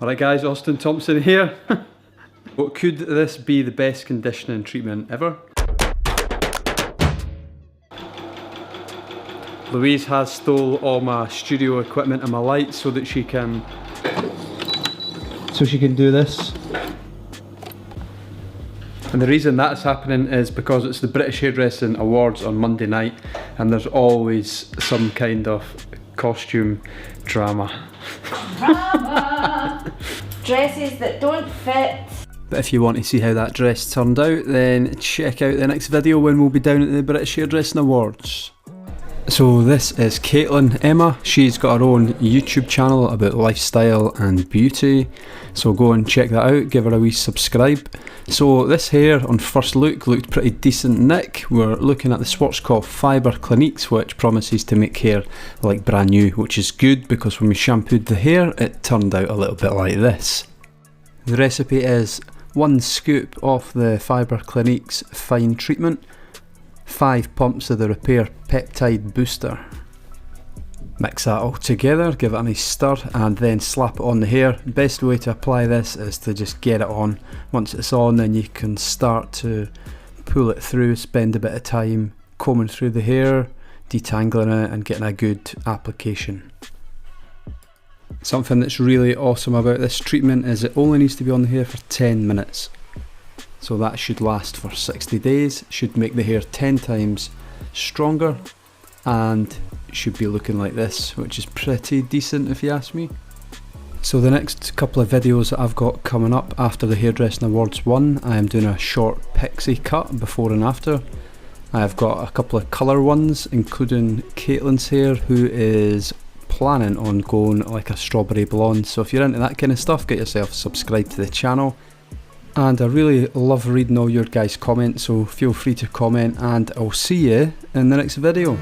Alright guys, Austen Thomson here. Could this be the best conditioning treatment ever? Louise has stole all my studio equipment and my lights so that she can do this. And the reason that's happening is because it's the British Hairdressing Awards on Monday night and there's always some kind of costume drama. Dresses that don't fit. But if you want to see how that dress turned out, then check out the next video when we'll be down at the British Hairdressing Awards. So this is Kaitlin Emma. She's got her own YouTube channel about lifestyle and beauty, so go and check that out, give her a wee subscribe. So this hair on first look looked pretty decent nick. We're looking at the Schwarzkopf Fibre Clinix, which promises to make hair like brand new, which is good because when we shampooed the hair it turned out a little bit like this. The recipe is 1 scoop of the Fibre Clinix fine treatment, 5 pumps of the Repair Peptide Booster. Mix that all together, give it a nice stir and then slap it on the hair. Best way to apply this is to just get it on. Once it's on, then you can start to pull it through, spend a bit of time combing through the hair, detangling it and getting a good application. Something that's really awesome about this treatment is it only needs to be on the hair for 10 minutes. So that should last for 60 days, should make the hair 10 times stronger and should be looking like this, which is pretty decent if you ask me. So the next couple of videos that I've got coming up after the Hairdressing Awards 1, I am doing a short pixie cut before and after. I've got a couple of colour ones, including Kaitlin's hair, who is planning on going like a strawberry blonde. So if you're into that kind of stuff, get yourself subscribed to the channel. And I really love reading all your guys' comments, so feel free to comment and I'll see you in the next video.